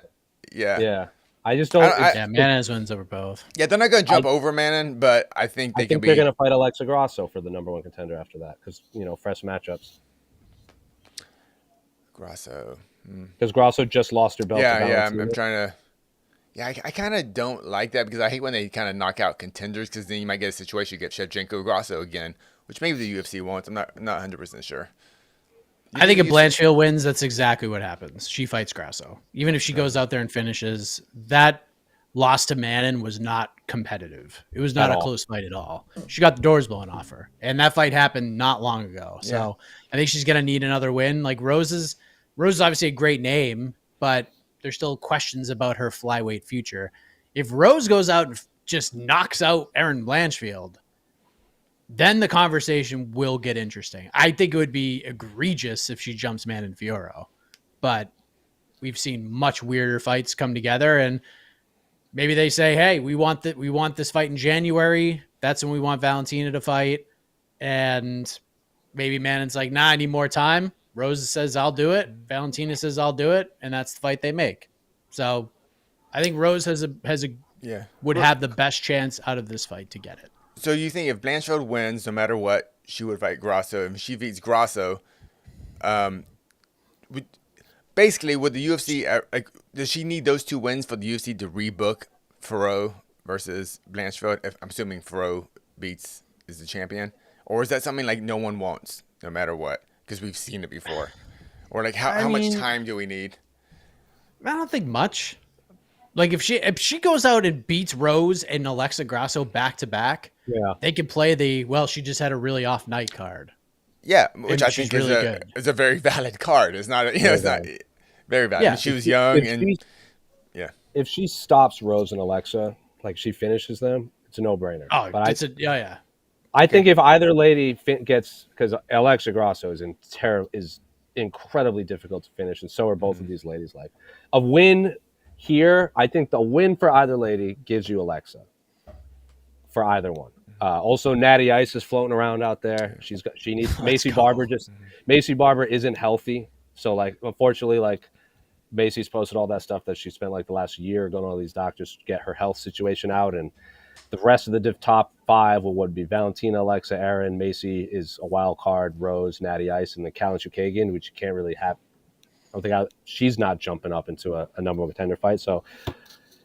Yeah. Yeah, I just don't. Yeah, Manez wins over both. Yeah, they're not going to jump over Manon, but I think I think they're going to fight Alexa Grasso for the number one contender after that because fresh matchups. Grasso. Because Grasso just lost her belt. Yeah. I'm trying to. Yeah, I kind of don't like that because I hate when they kind of knock out contenders because then you might get a situation you get Shevchenko Grasso again, which maybe the UFC wants. I'm not 100% sure. I think if Blanchfield wins, that's exactly what happens. She fights Grasso. Even if she goes out there and finishes, that loss to Manon was not competitive. It was not a close fight at all. She got the doors blown off her. And that fight happened not long ago. So I think she's going to need another win. Like Rose is obviously a great name, but there's still questions about her flyweight future. If Rose goes out and just knocks out Erin Blanchfield, then the conversation will get interesting. I think it would be egregious if she jumps Manon Fiorot, but we've seen much weirder fights come together, and maybe they say, "Hey, we want this fight in January. That's when we want Valentina to fight," and maybe Manon's like, "Nah, I need more time." Rose says, "I'll do it." Valentina says, "I'll do it," and that's the fight they make. So, I think Rose would have the best chance out of this fight to get it. So you think if Blanchfield wins, no matter what, she would fight Grasso. If she beats Grasso, would the UFC does she need those two wins for the UFC to rebook Fiorot versus Blanchfield? I'm assuming Fiorot is the champion, or is that something like no one wants, no matter what, because we've seen it before, or like how much time do we need? I don't think much. Like if she goes out and beats Rose and Alexa Grasso back to back, they could play she just had a really off night card. Yeah, which I think really is a very valid card. It's not it's not very valid. Yeah, she was young if she stops Rose and Alexa, like she finishes them, it's a no-brainer. Oh, but yeah. I think if either lady gets, because Alexa Grasso is incredibly difficult to finish, and so are both of these ladies. Like a win here, I think the win for either lady gives you Alexa for either one. Also, Natty Ice is floating around out there. She needs Macy Barber. Macy Barber isn't healthy, so like unfortunately, like Macy's posted all that stuff that she spent like the last year going to all these doctors to get her health situation out, and the rest of the top five would be Valentina, Alexa, Erin. Macy is a wild card. Rose, Natty Ice, and then Callan Chukagian, which you can't really have. I don't think she's not jumping up into a number one contender fight. So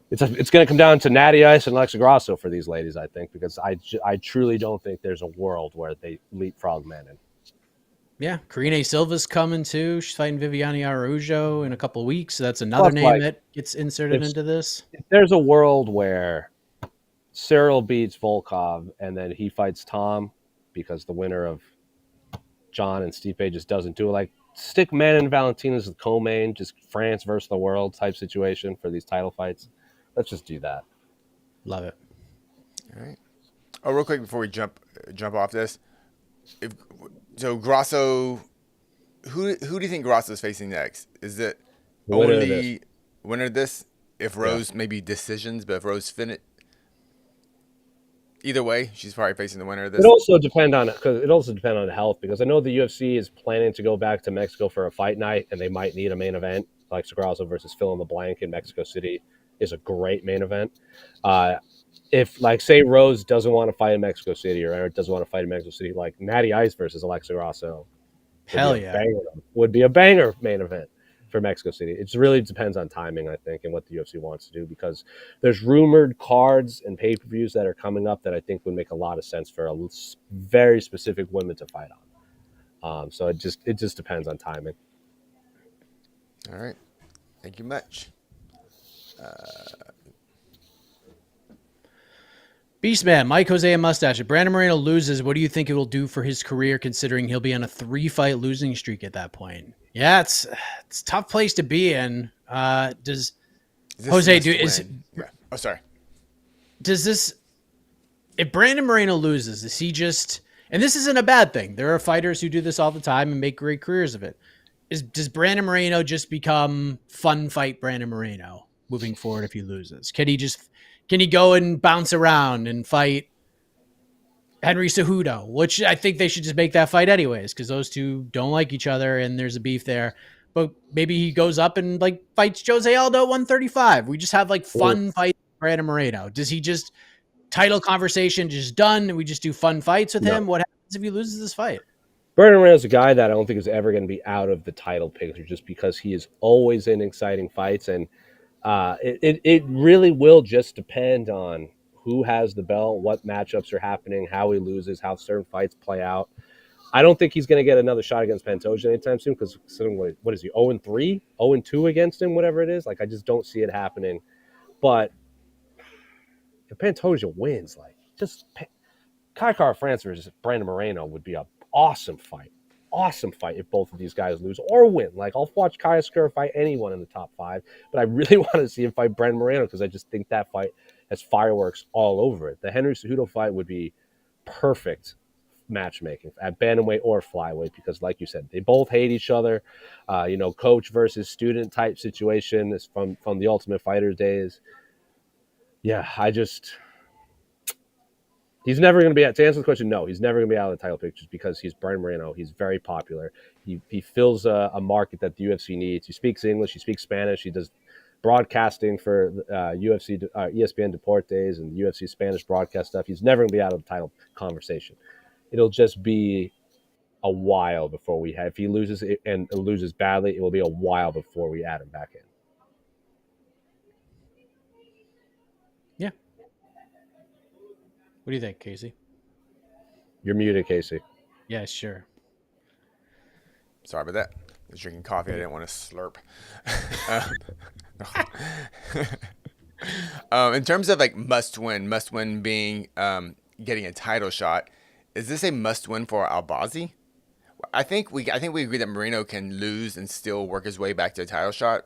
it's going to come down to Natty Ice and Alexa Grasso for these ladies, I think, because I truly don't think there's a world where they leapfrog Manon. Yeah, Karine Silva's coming too. She's fighting Viviane Araújo in a couple of weeks. So that's another name that gets inserted into this. If there's a world where Cyril beats Volkov and then he fights Tom because the winner of John and Stipe just doesn't do it, like stick Manon and Valentina as the co-main, just France versus the world type situation for these title fights. Let's just do that. Love it. All right. Oh, real quick before we jump off this, Grasso, who do you think Grasso is facing next? Is it only winner of this? if Rose maybe decisions, but if Rose finish, either way, she's probably facing the winner of this. It also depend on health, because I know the UFC is planning to go back to Mexico for a fight night, and they might need a main event. Like Sagrasso versus Fill in the Blank in Mexico City is a great main event. If, like, say Rose doesn't want to fight in Mexico City, or Erin doesn't want to fight in Mexico City, like Natty Ice versus Alexa Grasso would be a banger main event for Mexico City. It really depends on timing, I think, and what the UFC wants to do, because there's rumored cards and pay-per-views that are coming up that I think would make a lot of sense for a very specific women to fight on. So it just depends on timing. All right. Thank you much. Beastman, Mike, Jose, and Mustache. If Brandon Moreno loses, what do you think it will do for his career, considering he'll be on a 3-fight losing streak at that point? Yeah, it's a tough place to be in. Does Jose do is? Oh, sorry. Does this? If Brandon Moreno loses, is he just? And this isn't a bad thing. There are fighters who do this all the time and make great careers of it. Does Brandon Moreno just become fun fight Brandon Moreno moving forward if he loses? Can he go and bounce around and fight Henry Cejudo, which I think they should just make that fight anyways, because those two don't like each other and there's a beef there. But maybe he goes up and like fights Jose Aldo at 135. We just have like fun fight Brandon Moreno. Does he just title conversation just done and we just do fun fights with him? What happens if he loses this fight? Brandon Moreno is a guy that I don't think is ever going to be out of the title picture, just because he is always in exciting fights. And it really will just depend on who has the belt, what matchups are happening, how he loses, how certain fights play out. I don't think he's going to get another shot against Pantoja anytime soon, because what is he, 0-3, 0-2 against him, whatever it is? Like, I just don't see it happening. But if Pantoja wins, like, just Kai Kara France versus Brandon Moreno would be an awesome fight. Awesome fight if both of these guys lose or win. Like, I'll watch Kaya Skura fight anyone in the top 5, but I really want to see him fight Brandon Moreno, because I just think that fight has fireworks all over it. The Henry Cejudo fight would be perfect matchmaking at bantamweight or flyweight, because, like you said, they both hate each other. Coach versus student type situation is from the Ultimate Fighter days. Yeah, he's never going to be to answer the question. No, he's never going to be out of the title pictures, because he's Brandon Moreno. He's very popular. He fills a market that the UFC needs. He speaks English. He speaks Spanish. He does broadcasting for UFC, ESPN Deportes and UFC Spanish broadcast stuff. He's never going to be out of the title conversation. It'll just be a while before if he loses and loses badly, it will be a while before we add him back in. Yeah. What do you think, Casey? You're muted, Casey. Yeah, sure. Sorry about that. I was drinking coffee. I didn't want to slurp. In terms of like must win being getting a title shot, is this a must win for Albazi? I think we agree that Moreno can lose and still work his way back to a title shot,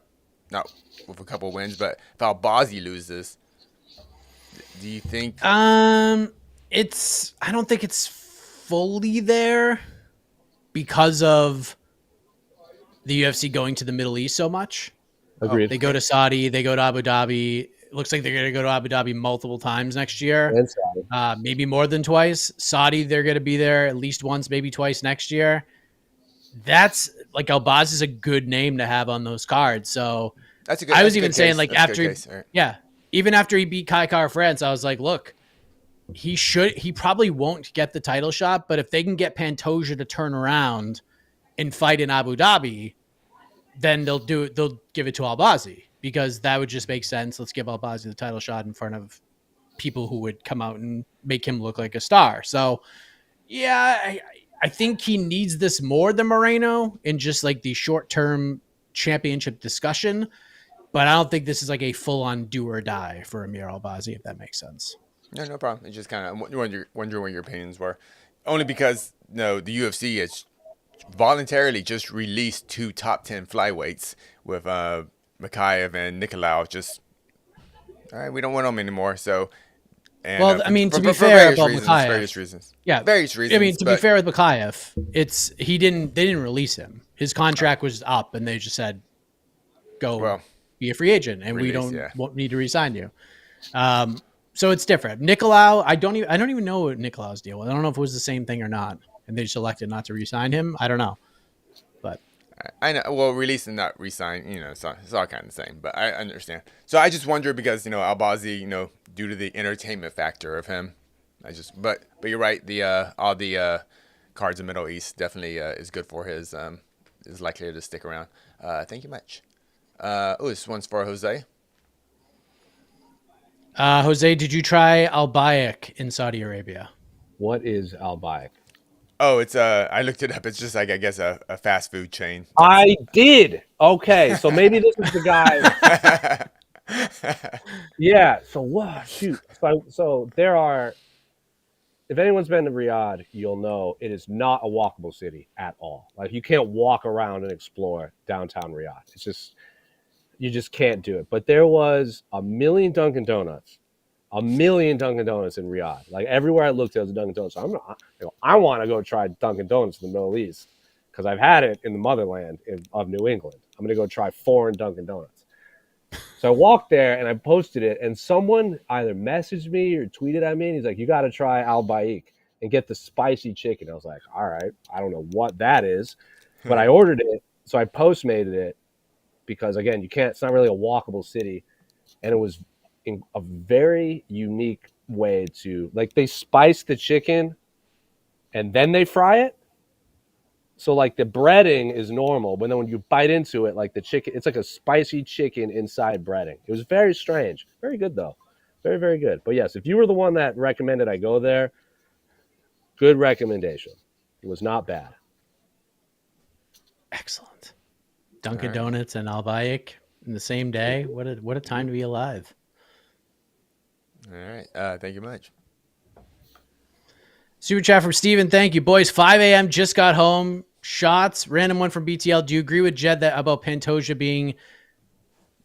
not with a couple wins. But if Albazi loses, do you think? I don't think it's fully there because of the UFC going to the Middle East so much. Agreed. They go to Saudi, they go to Abu Dhabi. It looks like they're going to go to Abu Dhabi multiple times next year. And Saudi. Maybe more than twice. Saudi, they're going to be there at least once, maybe twice next year. That's like Albazi is a good name to have on those cards. So that's a good. I was even saying case. like That's after, even after he beat Kai Kara France, I was like, look, he probably won't get the title shot, but if they can get Pantoja to turn around and fight in Abu Dhabi, then they'll give it to Albazi, because that would just make sense. Let's give Albazi the title shot in front of people who would come out and make him look like a star. So yeah, I think he needs this more than Moreno in just like the short-term championship discussion, but I don't think this is like a full-on do or die for Amir Albazi, if that makes sense. No problem. It's just kind of wondering what your opinions were. Only because, the UFC has voluntarily just released 2 top 10 flyweights with Mikhaev and Nicolau. Just, all right, we don't want them anymore. So, and, to be fair about Mikhaev, various reasons. Yeah, various reasons. To be fair with Mikhaev, they didn't release him. His contract was up, and they just said, go. Well, be a free agent, and we Release, won't need to re-sign you. So it's different. Nicolau, I don't even know what Nicolau's deal was. I don't know if it was the same thing or not, and they just elected not to re-sign him. I don't know, but I know. Well, release and not re-sign, it's all kind of the same. But I understand. So I just wonder because Albazi, due to the entertainment factor of him, but you're right. The all the cards in the Middle East definitely is good for his is likely to stick around. Thank you much. This one's for Jose. Jose, did you try Albaik in Saudi Arabia? What is Albaik? Oh, it's I looked it up. It's just like I guess a fast food chain. I did. Okay, so maybe this is the guy. Yeah. So what? Shoot. So there are. If anyone's been to Riyadh, you'll know it is not a walkable city at all. Like you can't walk around and explore downtown Riyadh. It's just you just can't do it. But there was a million Dunkin' Donuts in Riyadh. Like everywhere I looked, there was a Dunkin' Donuts. So I want to go try Dunkin' Donuts in the Middle East because I've had it in the motherland of New England. I'm going to go try foreign Dunkin' Donuts. So I walked there and I posted it, and someone either messaged me or tweeted at me, and he's like, "You got to try Al Baik and get the spicy chicken." I was like, "All right, I don't know what that is," but I ordered it. So I postmated it because again, it's not really a walkable city, and it was in a very unique way to they spice the chicken and then they fry it. So like the breading is normal, but then when you bite into it, like the chicken, it's like a spicy chicken inside breading. It was very strange. Very good though. Very, very good. But yes, if you were the one that recommended I go there, good recommendation. It was not bad. Excellent. Dunkin' Donuts and Albaik in the same day. What a time to be alive. All right. Thank you much. Super chat from Steven. Thank you, boys. 5 a.m. Just got home. Shots. Random one from BTL. Do you agree with Jed about Pantoja being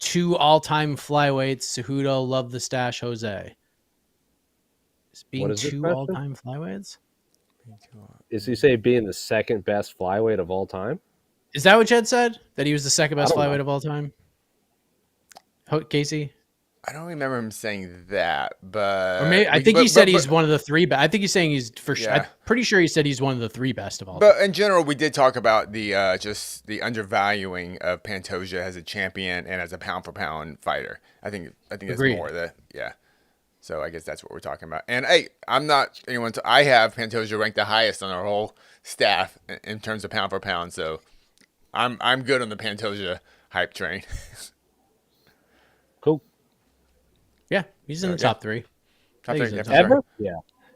2 all-time flyweights? Cejudo, love the stash. Jose. Is being 2 all-time flyweights? Is he say being the second best flyweight of all time? Is that what Jed said? That he was the second best flyweight of all time? Casey? I don't remember him saying that, but or maybe, I think he said he's one of the 3 best. I think he's saying he's for sure. I'm pretty sure he said he's one of the 3 best of all time. But in general, we did talk about the just the undervaluing of Pantoja as a champion and as a pound for pound fighter. I think that's more the So I guess that's what we're talking about. And hey, I'm not anyone. I have Pantoja ranked the highest on our whole staff in terms of pound for pound. So I'm good on the Pantoja hype train. Cool. Yeah, he's in the top 3. Top 3 ever? Yeah.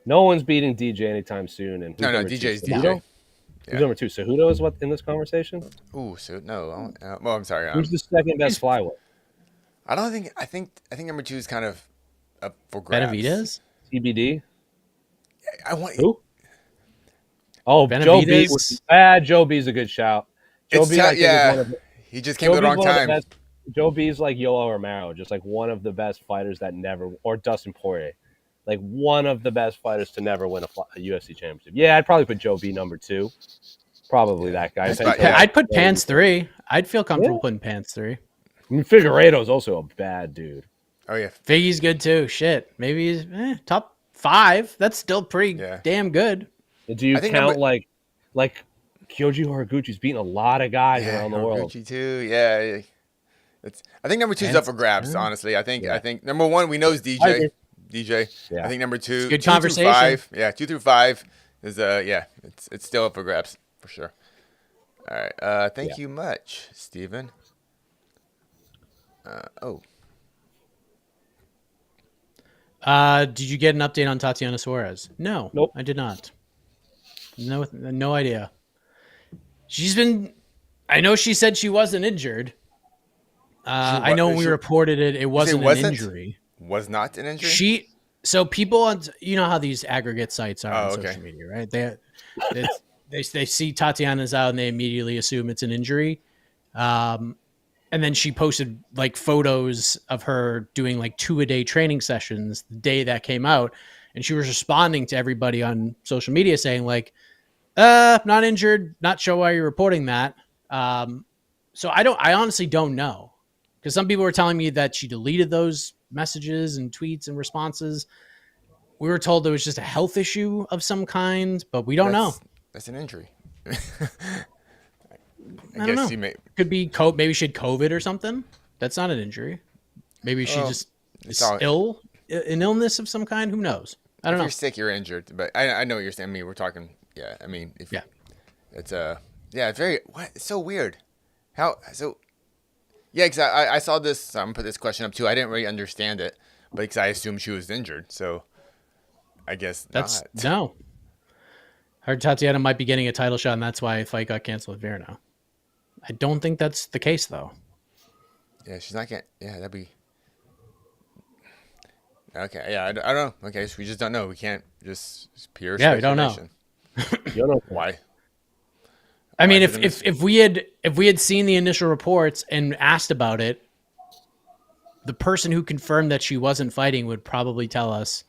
No one's beating DJ anytime soon. And no, DJ's DJ. Who's number 2? Cejudo is what in this conversation? Ooh, so no. Well, I'm sorry. Who's the second best flyweight? I think number 2 is kind of up for grabs. Benavidez? TBD? I want who? Oh, Benavidez? Joe B was bad. Joe B's a good shout. Joe B, he just came at the wrong time. Joe B's like Yoel Romero, just like one of the best fighters that never, or Dustin Poirier, like one of the best fighters to never win a UFC championship. Yeah, I'd probably put Joe B number 2. Probably that guy. I'd put Pants 3. I'd feel comfortable putting Pants 3. I mean, Figueiredo's also a bad dude. Oh yeah, Figgy's good too. Shit, maybe he's top 5. That's still pretty damn good. Do you count like Kyoji Horiguchi's beating a lot of guys around the world? Horiguchi too. Yeah. I think number 2 is up for grabs. Honestly, I think number 1 we know is DJ. I think number 2, good 2 conversation. through 5. 2 through 5 is it's still up for grabs for sure. All right. Thank you much, Steven. Did you get an update on Tatiana Suarez? No, nope. I did not. No idea. I know she said she wasn't injured. I know when we reported it wasn't an injury. Was not an injury? So people on, how these aggregate sites are on social media, right? They see Tatiana's out and they immediately assume it's an injury. And then she posted like photos of her doing like 2-a-day training sessions the day that came out. And she was responding to everybody on social media saying like, not injured, not sure why you're reporting that. So I honestly don't know. Because some people were telling me that she deleted those messages and tweets and responses. We were told it was just a health issue of some kind, but we don't know. That's an injury. I don't know. She may. Could be maybe she had COVID or something. That's not an injury. Maybe she just is ill, an illness of some kind. Who knows? I don't know. If you're sick, you're injured. But I know what you're saying. I mean, we're talking. Yeah. I mean, it's it's very. What? It's so weird. How so? Yeah, because I saw this. So I'm gonna put this question up too. I didn't really understand it, but because I assumed she was injured, so I guess that's not. No. Heard Tatiana might be getting a title shot, and that's why a fight got canceled with Vera now. I don't think that's the case, though. Yeah, she's not getting. Yeah, that'd be. Okay, yeah, I don't know. Okay, so we just don't know. We can't just pure. Yeah, we don't know. You don't know why. I mean, if we had seen the initial reports and asked about it, the person who confirmed that she wasn't fighting would probably tell us,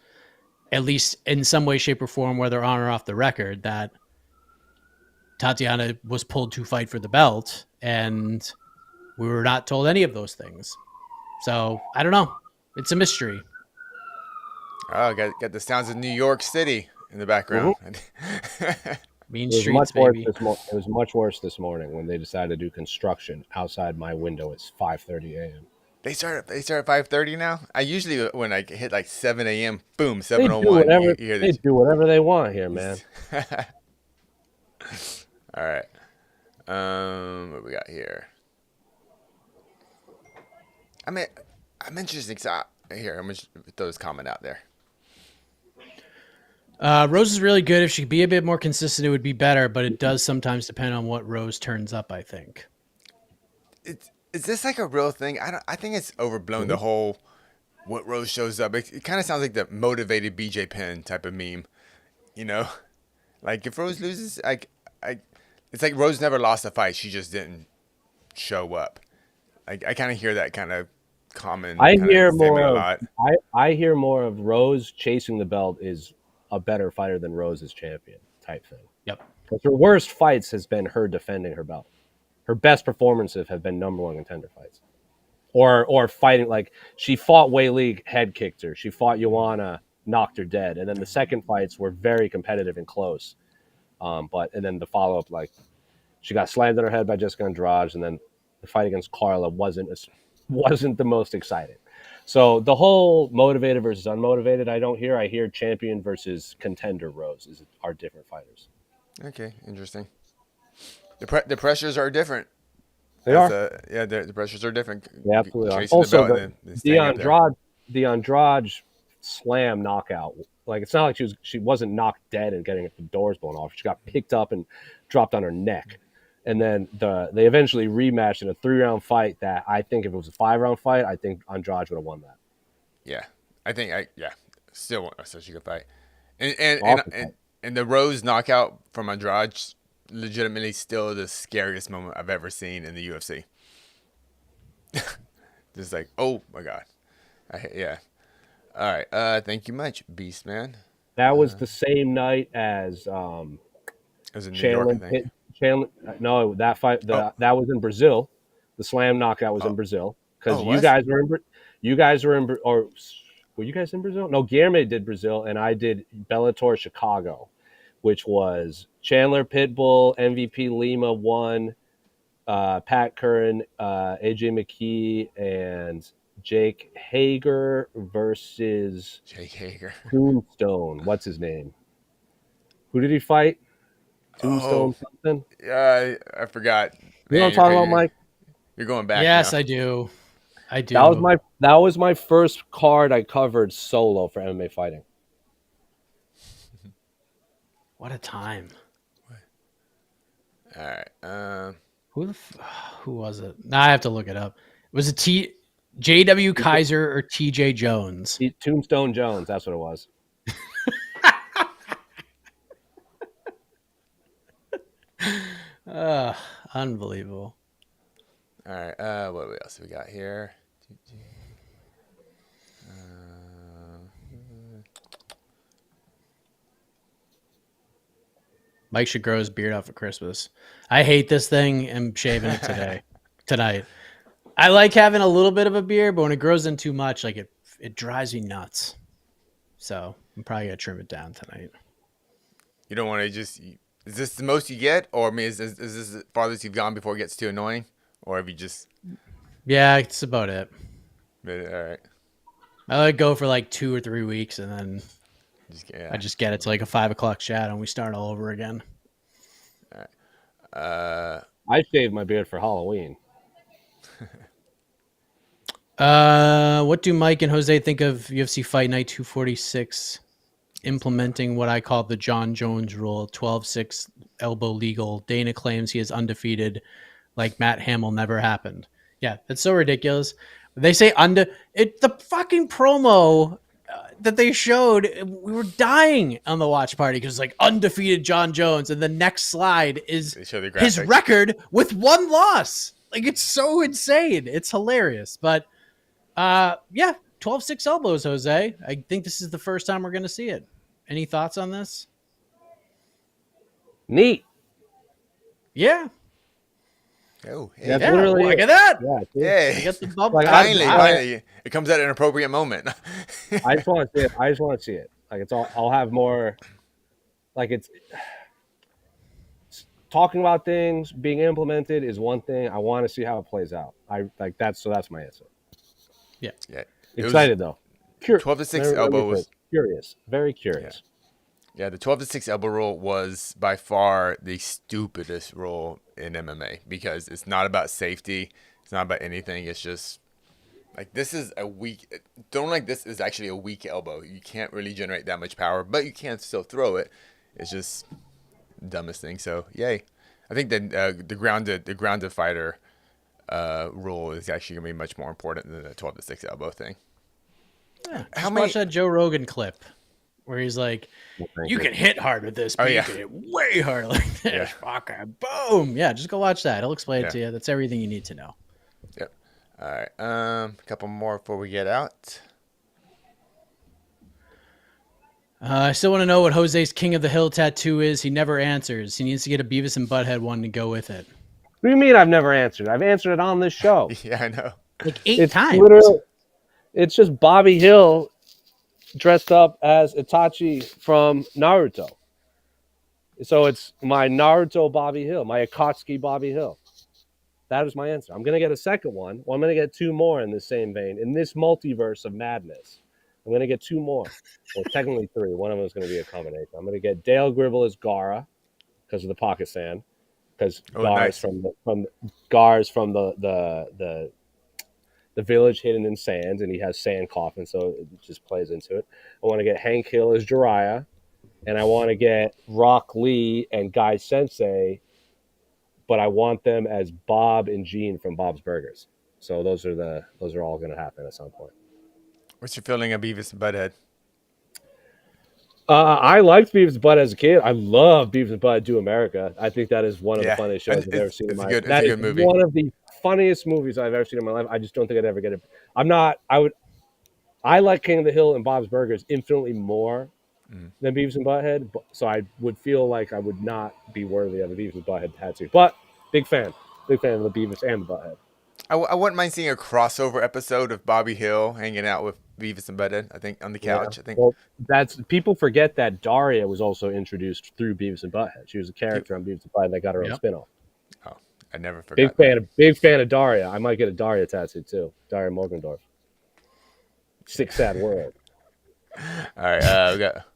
at least in some way, shape, or form, whether on or off the record, that Tatiana was pulled to fight for the belt, and we were not told any of those things. So I don't know. It's a mystery. Oh, got the sounds of New York City in the background. Mm-hmm. Mean streets, baby. It was much worse this morning when they decided to do construction outside my window. It's 5:30 a.m. They start at 5:30 now. I usually when I hit like 7 a.m. Boom, 7:01. They do whatever they want here, man. All right. What do we got here? I mean, I'm interested. Here, I'm gonna throw this comment out there. Rose is really good. If she could be a bit more consistent, it would be better, but it does sometimes depend on what Rose turns up, I think. Is this like a real thing? I think it's overblown, the whole what Rose shows up. It kind of sounds like the motivated BJ Penn type of meme. You know? Like if Rose loses, it's like Rose never lost a fight. She just didn't show up. I kind of hear that kind of common. I hear more of Rose chasing the belt is a better fighter than Rose is champion type thing. Yep. Because her worst fights has been her defending her belt. Her best performances have been number one contender fights. Or fighting, like she fought Wei Li, head kicked her. She fought Joanna, knocked her dead. And then the second fights were very competitive and close. And then the follow-up, like she got slammed on her head by Jessica Andrade, and then the fight against Carla wasn't the most exciting. So the whole motivated versus unmotivated, I hear champion versus contender Rose are different fighters. Okay, interesting. The pressures are different. They are. The pressures are different. They absolutely are. Also, the Andrade slam knockout. Like it's not like she wasn't knocked dead and getting the doors blown off. She got picked up and dropped on her neck. And then they eventually rematched in a 3-round fight that I think if it was a 5-round fight, I think Andrade would have won that. Yeah. I think still such a good fight. And the Rose knockout from Andrade legitimately still the scariest moment I've ever seen in the UFC. Just like, oh my God. All right. Thank you much, Beast Man. That was the same night as it was in New Chandler York, I think. No, that fight that was in Brazil. The slam knockout was in Brazil because you guys were in or were you guys in Brazil? No, Guilherme did Brazil and I did Bellator Chicago, which was Chandler Pitbull, MVP Lima won, Pat Curran, AJ McKee, and Jake Hager versus Tombstone. What's his name? Who did he fight? Tombstone something? Yeah, I forgot. You know what I'm talking about, Mike? You're going back. Yes, now. I do. That was my first card I covered solo for MMA fighting. What a time! All right. Who was it? Now I have to look it up. Was it J.W. Kaiser or T.J. Jones? Tombstone Jones. That's what it was. Unbelievable. All right. What else we got here? Mike should grow his beard out for Christmas. I hate this thing and I'm shaving it tonight. I like having a little bit of a beer, but when it grows in too much, like it drives me nuts. So I'm probably gonna trim it down tonight. You don't want to just. Is this the most you get, or I mean, is this the farthest you've gone before it gets too annoying, or have you just? Yeah, it's about it. All right. I like go for like 2 or 3 weeks, and then Yeah. I just get it to like a 5 o'clock chat, and we start all over again. All right. I shaved my beard for Halloween. What do Mike and Jose think of UFC Fight Night 246 implementing what I call the John Jones rule, 12-6 elbow legal? Dana claims he is undefeated, like Matt Hamill never happened. Yeah, that's so ridiculous. They say the fucking promo that they showed, we were dying on the watch party because like undefeated John Jones, and the next slide is They show the his graphics. record with 1 loss. Like, it's so insane. It's hilarious. But yeah, 12-6 elbows, Jose. I think this is the first time we're going to see it. Any thoughts on this? Neat. Yeah. Oh, hey. That's Yeah, literally look it. at that. Yeah, dude. Hey. You got the bump. Like, Finally, it comes at an appropriate moment. I just want to see it. I just want to see it. Like, it's all. I'll have more. Like, it's talking about things being implemented is one thing. I want to see how it plays out. I like that. So that's my answer. Yeah. Excited though. 12-6 elbow was curious. Very curious. Yeah, the 12-6 elbow rule was by far the stupidest rule in MMA because it's not about safety. It's not about anything. It's just like this is a weak. This is actually a weak elbow. You can't really generate that much power, but you can still throw it. It's just the dumbest thing. So yay! I think that the grounded fighter rule is actually gonna be much more important than the 12-6 elbow thing. Yeah, watch that Joe Rogan clip where he's like, you can hit hard with this, but you can hit way harder like this. Fucking boom. Yeah, just go watch that. He'll explain it to you. That's everything you need to know. Yep. All right. A couple more before we get out. I still want to know what Jose's King of the Hill tattoo is. He never answers. He needs to get a Beavis and Butthead one to go with it. What do you mean I've never answered? I've answered it on this show. Yeah, I know. Like 8 times. Literally, it's just Bobby Hill dressed up as Itachi from Naruto. So it's my Naruto Bobby Hill, my Akatsuki Bobby Hill. That is my answer. I'm going to get a second one. Well, I'm going to get 2 more in the same vein. In this multiverse of madness, I'm going to get 2 more. Well, technically 3. One of them is going to be a combination. I'm going to get Dale Gribble as Gara because of the pocket sand. Because Gar's from the village hidden in sand, and he has sand coffin, so it just plays into it. I want to get Hank Hill as Jiraiya, and I want to get Rock Lee and Guy Sensei, but I want them as Bob and Gene from Bob's Burgers. So those are all going to happen at some point. What's your feeling of Beavis and Butthead? I liked Beavis and Butthead as a kid. I love Beavis and Butthead Do America. I think that is one of the funniest shows I've ever seen in my life. That is one of the funniest movies I've ever seen in my life. I just don't think I'd ever get it. I like King of the Hill and Bob's Burgers infinitely more than Beavis and Butthead, so I would feel like I would not be worthy of a Beavis and Butthead tattoo. But big fan of the Beavis and the Butthead. I wouldn't mind seeing a crossover episode of Bobby Hill hanging out with Beavis and Butthead. I think on the couch. Yeah. I think. Well, people forget that Daria was also introduced through Beavis and Butthead. She was a character on Beavis and Butthead that got her own spinoff. Oh, I never forgot. Big fan of Daria. I might get a Daria tattoo too. Daria Morgendorf. Sick sad world. All right, we got.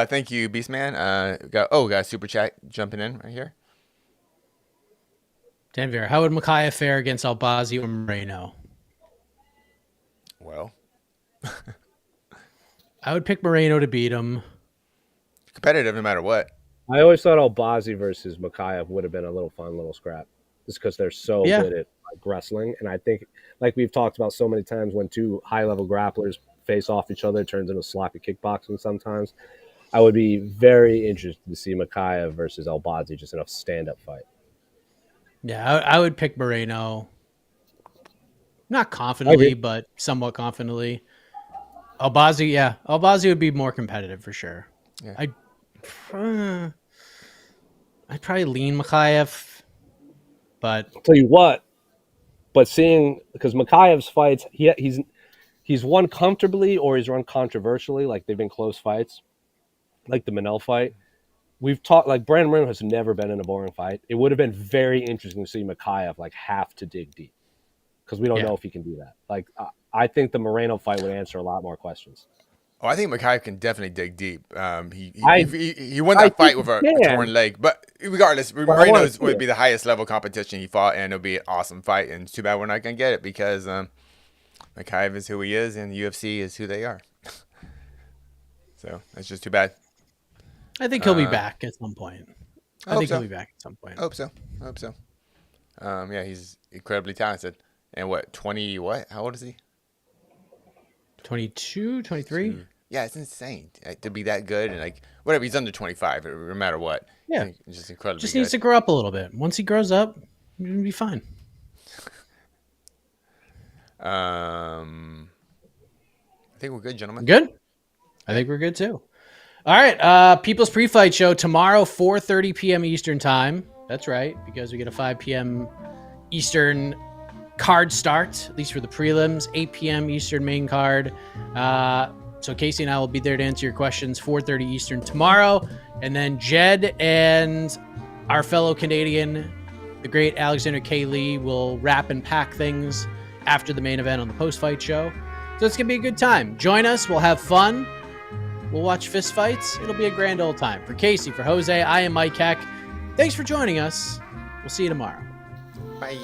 Thank you, Beastman. We got a super chat jumping in right here. Denver, how would Micaiah fare against Albazi or Moreno? Well, I would pick Moreno to beat him. Competitive no matter what. I always thought Albazi versus Micaiah would have been a little fun little scrap, just because they're so good at wrestling. And I think, like we've talked about so many times, when 2 high-level grapplers face off each other, it turns into sloppy kickboxing sometimes. I would be very interested to see Micaiah versus Albazi just in a stand-up fight. Yeah, I would pick Moreno. Not confidently, but somewhat confidently. Albazi would be more competitive for sure. Yeah. I'd probably lean Mikhaev, but I'll tell you what, But seeing, because Makhayev's fights, he's won comfortably or he's run controversially, like they've been close fights, like the Manel fight. We've talked, like Brandon Moreno has never been in a boring fight. It would have been very interesting to see Makhayev like have to dig deep, because we don't know if he can do that. Like I think the Moreno fight would answer a lot more questions. Oh, I think Makhayev can definitely dig deep. He won that fight with a torn leg, but regardless, Moreno would be the highest level competition he fought, and it'll be an awesome fight. And it's too bad we're not gonna get it, because Makhayev is who he is, and the UFC is who they are. So that's just too bad. I think he'll be back at some point. I think he'll be back at some point. I hope so. Yeah, he's incredibly talented. And what, 20, what? How old is he? 22, 23? Yeah, it's insane to be that good. And like, whatever, he's under 25, no matter what. Yeah. He's just incredibly Just good. needs to grow up a little bit. Once he grows up, he'll be fine. I think we're good, gentlemen. Good? I think we're good too. All right, People's Pre-Fight Show tomorrow, 4:30 p.m. Eastern Time. That's right, because we get a 5 p.m. Eastern card start, at least for the prelims, 8 p.m. Eastern main card. So Casey and I will be there to answer your questions, 4:30 Eastern tomorrow. And then Jed and our fellow Canadian, the great Alexander K. Lee, will wrap and pack things after the main event on the post-fight show. So it's going to be a good time. Join us. We'll have fun. We'll watch fist fights. It'll be a grand old time. For Casey, for Jose, I am Mike Heck. Thanks for joining us. We'll see you tomorrow. Bye.